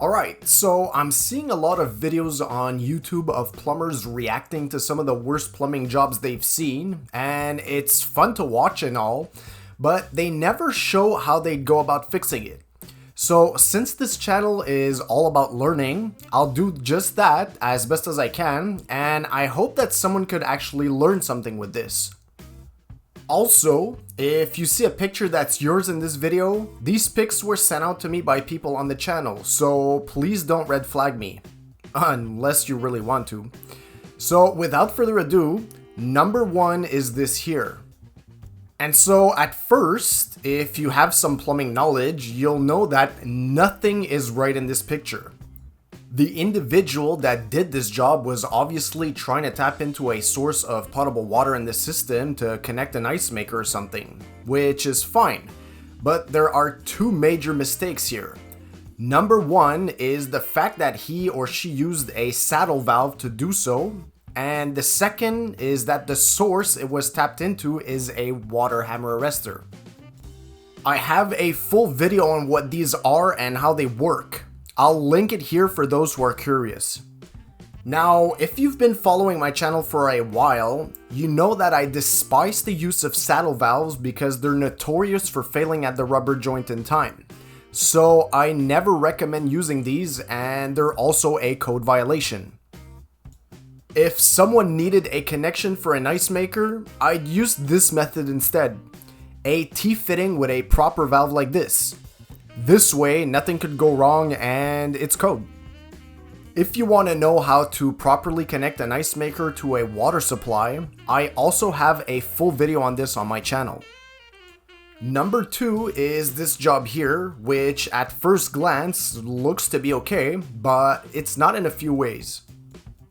Alright, so I'm seeing a lot of videos on YouTube of plumbers reacting to some of the worst plumbing jobs they've seen, and it's fun to watch and all, but they never show how they go about fixing it. So since this channel is all about learning, I'll do just that as best as I can, and I hope that someone could actually learn something with this. Also, if you see a picture that's yours in this video, these pics were sent out to me by people on the channel, so please don't red flag me. Unless you really want to. So without further ado, number one is this here. And so at first, if you have some plumbing knowledge, you'll know that nothing is right in this picture. The individual that did this job was obviously trying to tap into a source of potable water in the system to connect an ice maker or something, which is fine. But there are two major mistakes here. Number one is the fact that he or she used a saddle valve to do so, and the second is that the source it was tapped into is a water hammer arrestor. I have a full video on what these are and how they work. I'll link it here for those who are curious. Now, if you've been following my channel for a while, you know that I despise the use of saddle valves because they're notorious for failing at the rubber joint in time. So I never recommend using these, and they're also a code violation. If someone needed a connection for an ice maker, I'd use this method instead. A T-fitting with a proper valve like this. This way, nothing could go wrong and it's code. If you want to know how to properly connect an ice maker to a water supply, I also have a full video on this on my channel. Number two is this job here, which at first glance looks to be okay, but it's not in a few ways.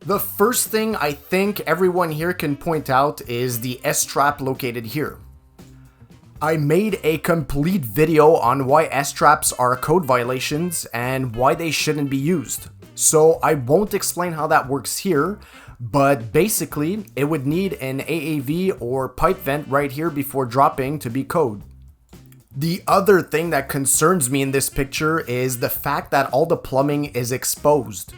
The first thing I think everyone here can point out is the S-trap located here. I made a complete video on why S-traps are code violations and why they shouldn't be used. So I won't explain how that works here, but basically it would need an AAV or pipe vent right here before dropping to be code. The other thing that concerns me in this picture is the fact that all the plumbing is exposed.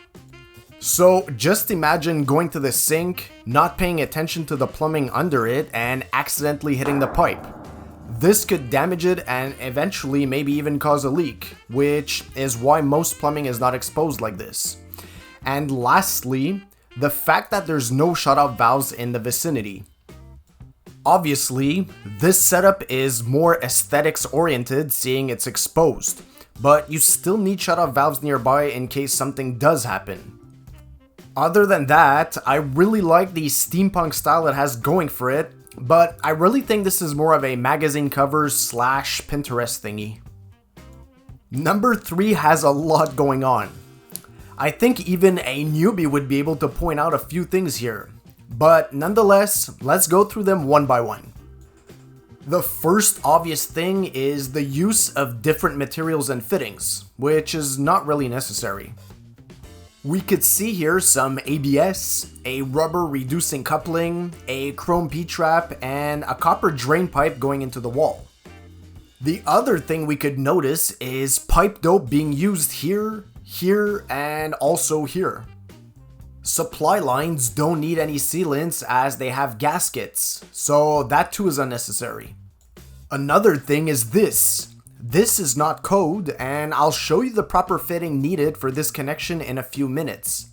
So just imagine going to the sink, not paying attention to the plumbing under it, and accidentally hitting the pipe. This could damage it and eventually maybe even cause a leak, which is why most plumbing is not exposed like this. And lastly, the fact that there's no shutoff valves in the vicinity. Obviously, this setup is more aesthetics oriented seeing it's exposed, but you still need shutoff valves nearby in case something does happen. Other than that, I really like the steampunk style it has going for it, but I really think this is more of a magazine cover / Pinterest thingy. Number three has a lot going on. I think even a newbie would be able to point out a few things here, but nonetheless, let's go through them one by one. The first obvious thing is the use of different materials and fittings, which is not really necessary. We could see here some ABS, a rubber reducing coupling, a chrome P-trap, and a copper drain pipe going into the wall. The other thing we could notice is pipe dope being used here, here, and also here. Supply lines don't need any sealants as they have gaskets, so that too is unnecessary. Another thing is this. This is not code, and I'll show you the proper fitting needed for this connection in a few minutes.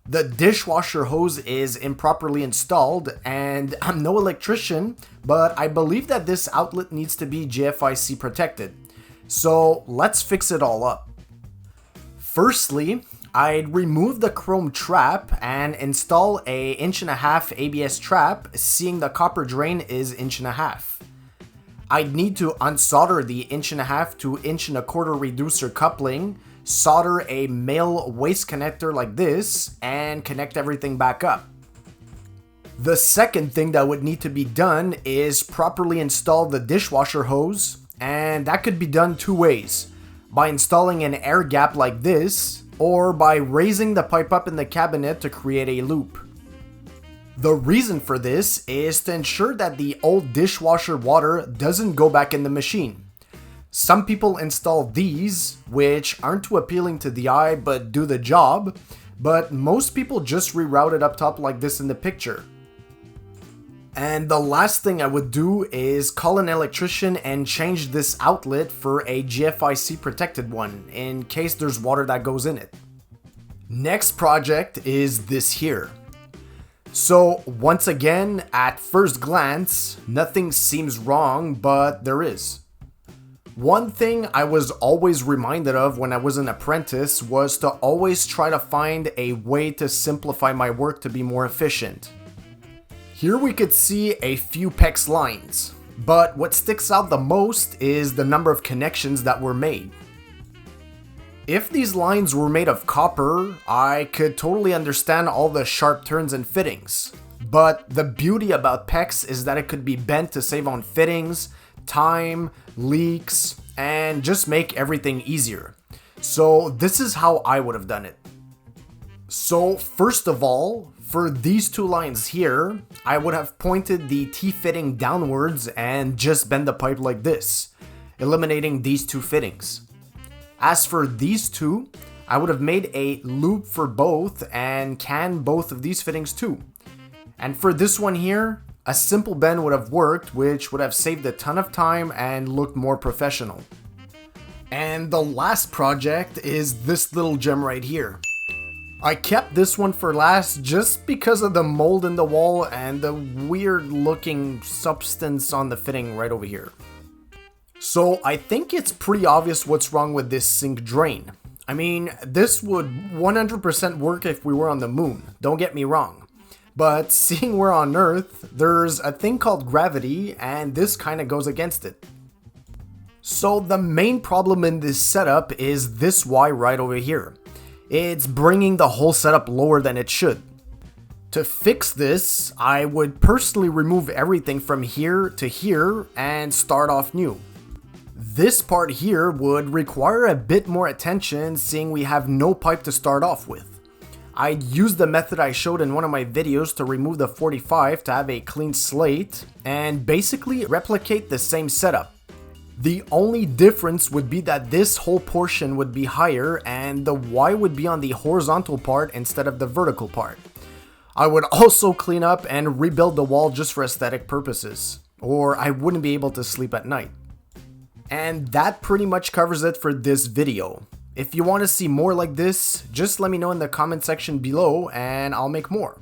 The dishwasher hose is improperly installed, and I'm no electrician, but I believe that this outlet needs to be GFIC protected. So let's fix it all up. Firstly, I'd remove the chrome trap and install a 1.5" ABS trap, seeing the copper drain is 1.5". I'd need to unsolder the 1.5" to 1.25" reducer coupling, solder a male waste connector like this, and connect everything back up. The second thing that would need to be done is properly install the dishwasher hose, and that could be done two ways. By installing an air gap like this, or by raising the pipe up in the cabinet to create a loop. The reason for this is to ensure that the old dishwasher water doesn't go back in the machine. Some people install these, which aren't too appealing to the eye but do the job, but most people just reroute it up top like this in the picture. And the last thing I would do is call an electrician and change this outlet for a GFIC protected one in case there's water that goes in it. Next project is this here. So once again, at first glance, nothing seems wrong, but there is. One thing I was always reminded of when I was an apprentice was to always try to find a way to simplify my work to be more efficient. Here we could see a few PEX lines, but what sticks out the most is the number of connections that were made. If these lines were made of copper, I could totally understand all the sharp turns and fittings. But the beauty about PEX is that it could be bent to save on fittings, time, leaks, and just make everything easier. So this is how I would have done it. So first of all, for these two lines here, I would have pointed the T-fitting downwards and just bend the pipe like this, eliminating these two fittings. As for these two, I would have made a loop for both and can both of these fittings too. And for this one here, a simple bend would have worked, which would have saved a ton of time and looked more professional. And the last project is this little gem right here. I kept this one for last just because of the mold in the wall and the weird looking substance on the fitting right over here. So I think it's pretty obvious what's wrong with this sink drain. I mean, this would 100% work if we were on the moon, don't get me wrong. But seeing we're on Earth, there's a thing called gravity, and this kind of goes against it. So the main problem in this setup is this Y right over here. It's bringing the whole setup lower than it should. To fix this, I would personally remove everything from here to here and start off new. This part here would require a bit more attention, seeing we have no pipe to start off with. I'd use the method I showed in one of my videos to remove the 45 to have a clean slate and basically replicate the same setup. The only difference would be that this whole portion would be higher and the Y would be on the horizontal part instead of the vertical part. I would also clean up and rebuild the wall just for aesthetic purposes, or I wouldn't be able to sleep at night. And that pretty much covers it for this video. If you want to see more like this, just let me know in the comment section below and I'll make more.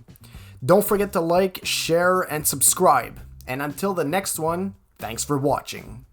Don't forget to like, share, and subscribe. And until the next one, thanks for watching.